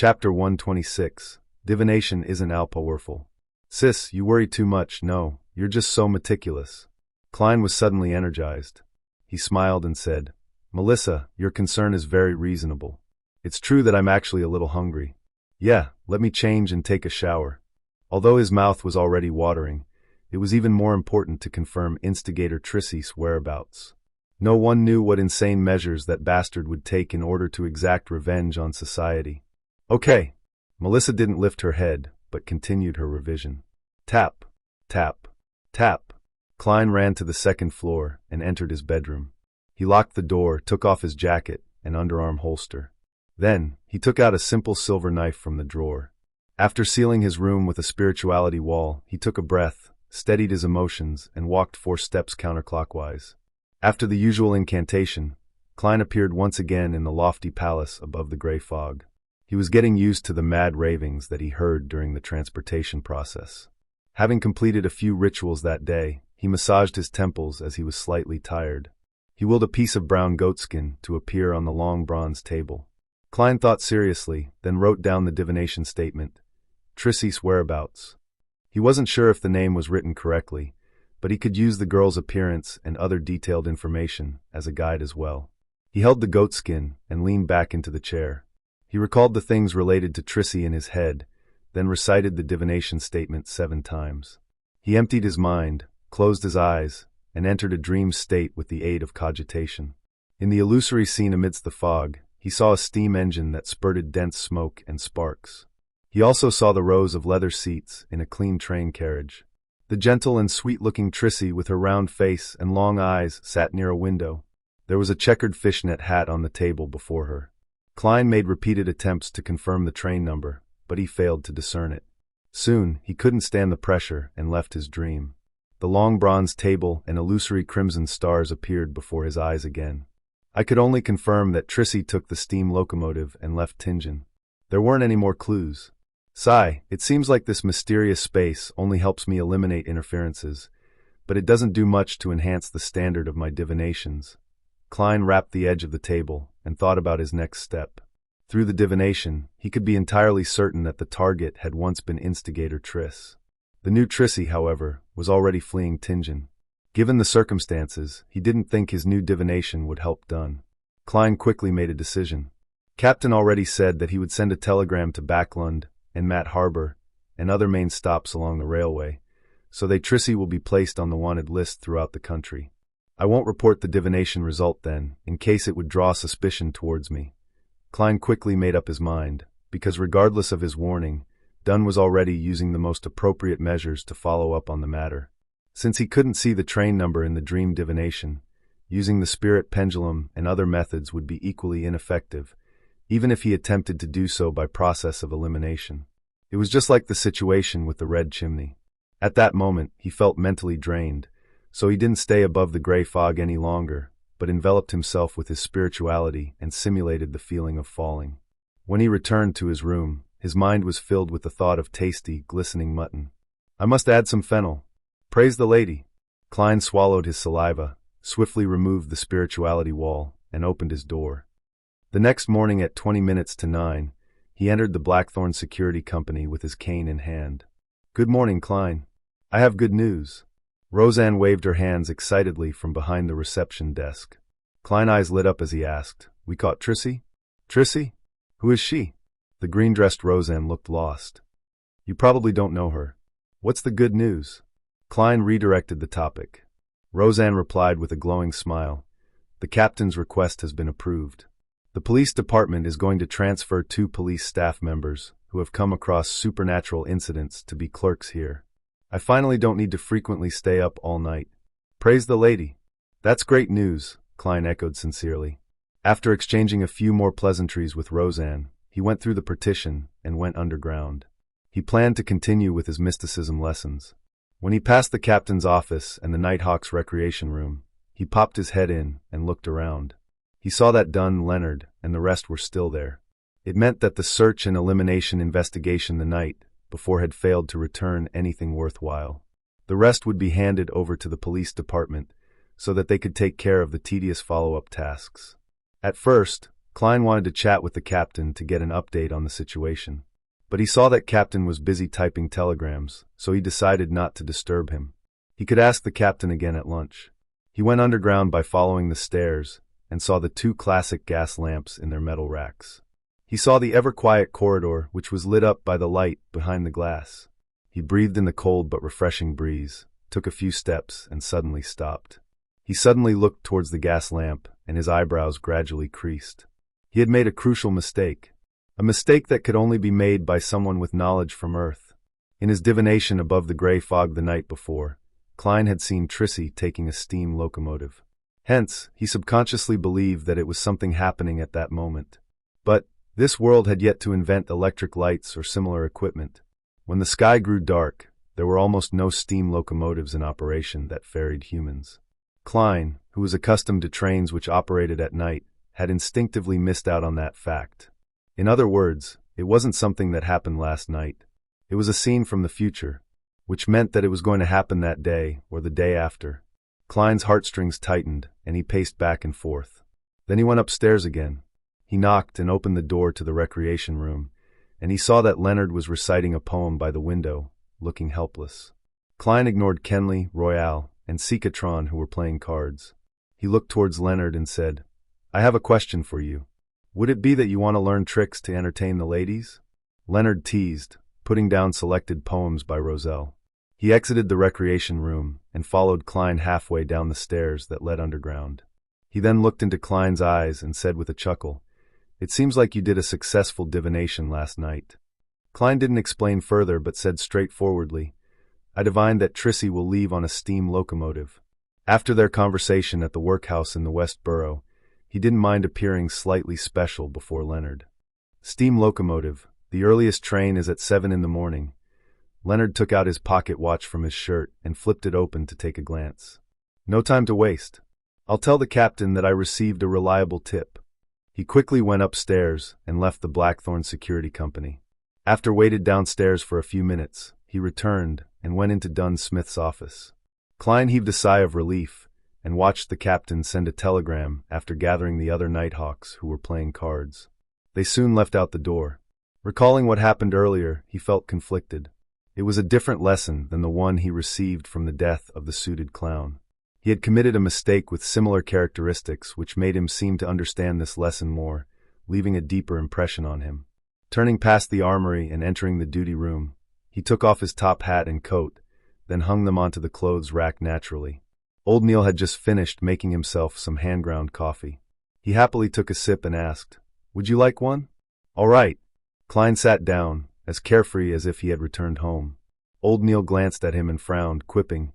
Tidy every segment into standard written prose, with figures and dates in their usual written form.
Chapter 126. Divination isn't all powerful. Sis, you worry too much. No, you're just so meticulous. Klein was suddenly energized. He smiled and said, Melissa, your concern is very reasonable. It's true that I'm actually a little hungry. Yeah, let me change and take a shower. Although his mouth was already watering, it was even more important to confirm instigator Trissy's whereabouts. No one knew what insane measures that bastard would take in order to exact revenge on society. Okay. Melissa didn't lift her head, but continued her revision. Tap, tap, tap. Klein ran to the second floor and entered his bedroom. He locked the door, took off his jacket and underarm holster. Then, he took out a simple silver knife from the drawer. After sealing his room with a spirituality wall, he took a breath, steadied his emotions, and walked 4 steps counterclockwise. After the usual incantation, Klein appeared once again in the lofty palace above the gray fog. He was getting used to the mad ravings that he heard during the transportation process. Having completed a few rituals that day, he massaged his temples as he was slightly tired. He willed a piece of brown goatskin to appear on the long bronze table. Klein thought seriously, then wrote down the divination statement, Trissy's whereabouts. He wasn't sure if the name was written correctly, but he could use the girl's appearance and other detailed information as a guide as well. He held the goatskin and leaned back into the chair. He recalled the things related to Trissy in his head, then recited the divination statement 7 times. He emptied his mind, closed his eyes, and entered a dream state with the aid of cogitation. In the illusory scene amidst the fog, he saw a steam engine that spurted dense smoke and sparks. He also saw the rows of leather seats in a clean train carriage. The gentle and sweet-looking Trissy with her round face and long eyes sat near a window. There was a checkered fishnet hat on the table before her. Klein made repeated attempts to confirm the train number, but he failed to discern it. Soon, he couldn't stand the pressure and left his dream. The long bronze table and illusory crimson stars appeared before his eyes again. I could only confirm that Trissy took the steam locomotive and left Tingen. There weren't any more clues. Sigh, it seems like this mysterious space only helps me eliminate interferences, but it doesn't do much to enhance the standard of my divinations. Klein rapped the edge of the table and thought about his next step. Through the divination, he could be entirely certain that the target had once been instigator Triss. The new Trissy, however, was already fleeing Tingen. Given the circumstances, he didn't think his new divination would help Dunn. Klein quickly made a decision. Captain already said that he would send a telegram to Backlund and Matt Harbor and other main stops along the railway, so that Trissy will be placed on the wanted list throughout the country. I won't report the divination result then, in case it would draw suspicion towards me. Klein quickly made up his mind, because regardless of his warning, Dunn was already using the most appropriate measures to follow up on the matter. Since he couldn't see the train number in the dream divination, using the spirit pendulum and other methods would be equally ineffective, even if he attempted to do so by process of elimination. It was just like the situation with the red chimney. At that moment, he felt mentally drained, so he didn't stay above the gray fog any longer, but enveloped himself with his spirituality and simulated the feeling of falling. When he returned to his room, his mind was filled with the thought of tasty, glistening mutton. I must add some fennel. Praise the lady. Klein swallowed his saliva, swiftly removed the spirituality wall, and opened his door. The next morning at 9:20, he entered the Blackthorn Security Company with his cane in hand. Good morning, Klein. I have good news. Roseanne waved her hands excitedly from behind the reception desk. Klein's eyes lit up as he asked, We caught Trissy? Trissy? Who is she? The green-dressed Roseanne looked lost. You probably don't know her. What's the good news? Klein redirected the topic. Roseanne replied with a glowing smile. The captain's request has been approved. The police department is going to transfer 2 police staff members who have come across supernatural incidents to be clerks here. I finally don't need to frequently stay up all night. Praise the lady. That's great news, Klein echoed sincerely. After exchanging a few more pleasantries with Roseanne, he went through the partition and went underground. He planned to continue with his mysticism lessons. When he passed the captain's office and the Nighthawk's recreation room, he popped his head in and looked around. He saw that Dunn, Leonard, and the rest were still there. It meant that the search and elimination investigation the night before had failed to return anything worthwhile. The rest would be handed over to the police department so that they could take care of the tedious follow-up tasks. At first, Klein wanted to chat with the captain to get an update on the situation. But he saw that captain was busy typing telegrams, so he decided not to disturb him. He could ask the captain again at lunch. He went underground by following the stairs and saw the 2 classic gas lamps in their metal racks. He saw the ever-quiet corridor, which was lit up by the light behind the glass. He breathed in the cold but refreshing breeze, took a few steps, and suddenly stopped. He suddenly looked towards the gas lamp, and his eyebrows gradually creased. He had made a crucial mistake. A mistake that could only be made by someone with knowledge from Earth. In his divination above the gray fog the night before, Klein had seen Trissy taking a steam locomotive. Hence, he subconsciously believed that it was something happening at that moment. But this world had yet to invent electric lights or similar equipment. When the sky grew dark, there were almost no steam locomotives in operation that ferried humans. Klein, who was accustomed to trains which operated at night, had instinctively missed out on that fact. In other words, it wasn't something that happened last night. It was a scene from the future, which meant that it was going to happen that day or the day after. Klein's heartstrings tightened, and he paced back and forth. Then he went upstairs again. He knocked and opened the door to the recreation room, and he saw that Leonard was reciting a poem by the window, looking helpless. Klein ignored Kenley, Royale, and Sikatron, who were playing cards. He looked towards Leonard and said, "I have a question for you. Would it be that you want to learn tricks to entertain the ladies?" Leonard teased, putting down selected poems by Roselle. He exited the recreation room and followed Klein halfway down the stairs that led underground. He then looked into Klein's eyes and said with a chuckle, "It seems like you did a successful divination last night." Klein didn't explain further but said straightforwardly, "I divined that Trissy will leave on a steam locomotive." After their conversation at the workhouse in the West Borough, he didn't mind appearing slightly special before Leonard. Steam locomotive. The earliest train is at 7 in the morning. Leonard took out his pocket watch from his shirt and flipped it open to take a glance. "No time to waste. I'll tell the captain that I received a reliable tip." He quickly went upstairs and left the Blackthorn Security Company. After waited downstairs for a few minutes, he returned and went into Dunn Smith's office. Klein heaved a sigh of relief and watched the captain send a telegram after gathering the other Nighthawks who were playing cards. They soon left out the door. Recalling what happened earlier, he felt conflicted. It was a different lesson than the one he received from the death of the suited clown. He had committed a mistake with similar characteristics which made him seem to understand this lesson more, leaving a deeper impression on him. Turning past the armory and entering the duty room, he took off his top hat and coat, then hung them onto the clothes rack naturally. Old Neil had just finished making himself some hand-ground coffee. He happily took a sip and asked, "Would you like one?" "All right." Klein sat down, as carefree as if he had returned home. Old Neil glanced at him and frowned, quipping,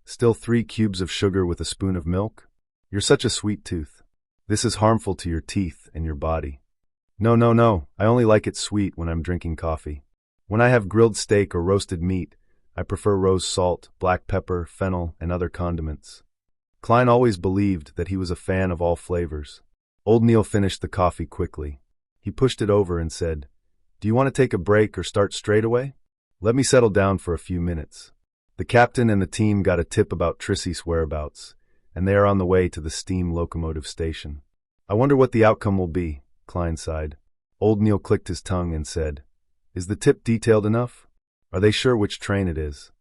"Still 3 cubes of sugar with a spoon of milk? You're such a sweet tooth. This is harmful to your teeth and your body." No, I only like it sweet when I'm drinking coffee. When I have grilled steak or roasted meat, I prefer rose salt, black pepper, fennel, and other condiments." Klein always believed that he was a fan of all flavors. Old Neil finished the coffee quickly. He pushed it over and said, "Do you want to take a break or start straight away? Let me settle down for a few minutes." The captain and the team got a tip about Trissy's whereabouts, and they are on the way to the steam locomotive station. "I wonder what the outcome will be," Klein sighed. Old Neil clicked his tongue and said, "Is the tip detailed enough? Are they sure which train it is?"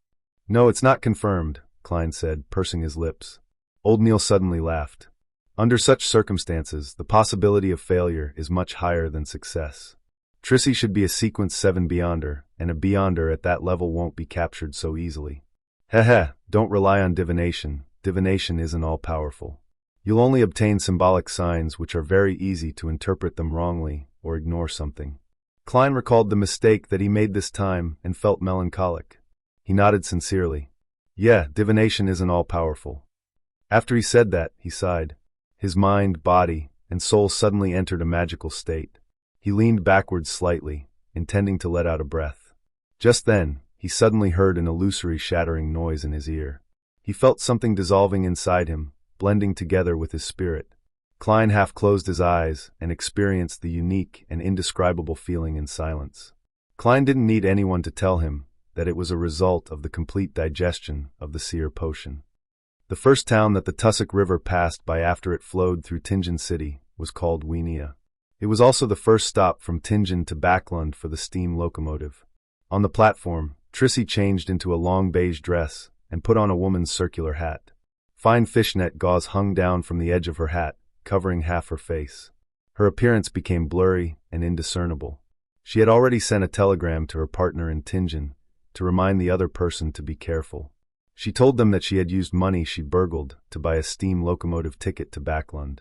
"No, it's not confirmed," Klein said, pursing his lips. Old Neil suddenly laughed. "Under such circumstances, the possibility of failure is much higher than success. Trissy should be a Sequence 7 Beyonder, and a Beyonder at that level won't be captured so easily. Don't rely on divination. Divination isn't all-powerful. You'll only obtain symbolic signs which are very easy to interpret them wrongly or ignore something." Klein recalled the mistake that he made this time and felt melancholic. He nodded sincerely. "Yeah, divination isn't all-powerful." After he said that, he sighed. His mind, body, and soul suddenly entered a magical state. He leaned backwards slightly, intending to let out a breath. Just then, he suddenly heard an illusory shattering noise in his ear. He felt something dissolving inside him, blending together with his spirit. Klein half closed his eyes and experienced the unique and indescribable feeling in silence. Klein didn't need anyone to tell him that it was a result of the complete digestion of the seer potion. The first town that the Tussock River passed by after it flowed through Tingen City was called Weenia. It was also the first stop from Tingen to Backlund for the steam locomotive. On the platform, Trissy changed into a long beige dress and put on a woman's circular hat. Fine fishnet gauze hung down from the edge of her hat, covering half her face. Her appearance became blurry and indiscernible. She had already sent a telegram to her partner in Tingen to remind the other person to be careful. She told them that she had used money she burgled to buy a steam locomotive ticket to Backlund.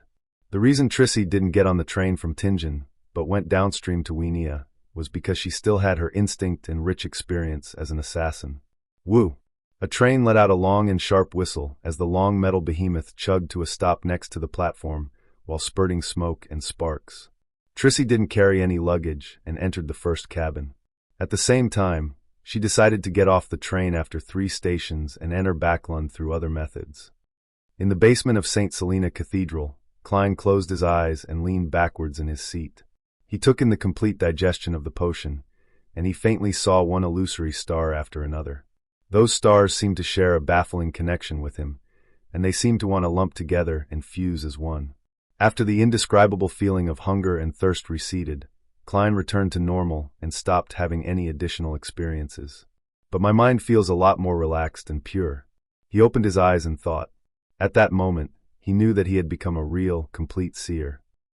The reason Trissy didn't get on the train from Tingen, but went downstream to Wienia, was because she still had her instinct and rich experience as an assassin. Woo! A train let out a long and sharp whistle as the long metal behemoth chugged to a stop next to the platform while spurting smoke and sparks. Trissy didn't carry any luggage and entered the first cabin. At the same time, she decided to get off the train after 3 stations and enter Backlund through other methods. In the basement of St. Selena Cathedral, Klein closed his eyes and leaned backwards in his seat. He took in the complete digestion of the potion, and he faintly saw one illusory star after another. Those stars seemed to share a baffling connection with him, and they seemed to want to lump together and fuse as one. After the indescribable feeling of hunger and thirst receded, Klein returned to normal and stopped having any additional experiences. But my mind feels a lot more relaxed and pure. He opened his eyes and thought. At that moment, he knew that he had become a real, complete seer.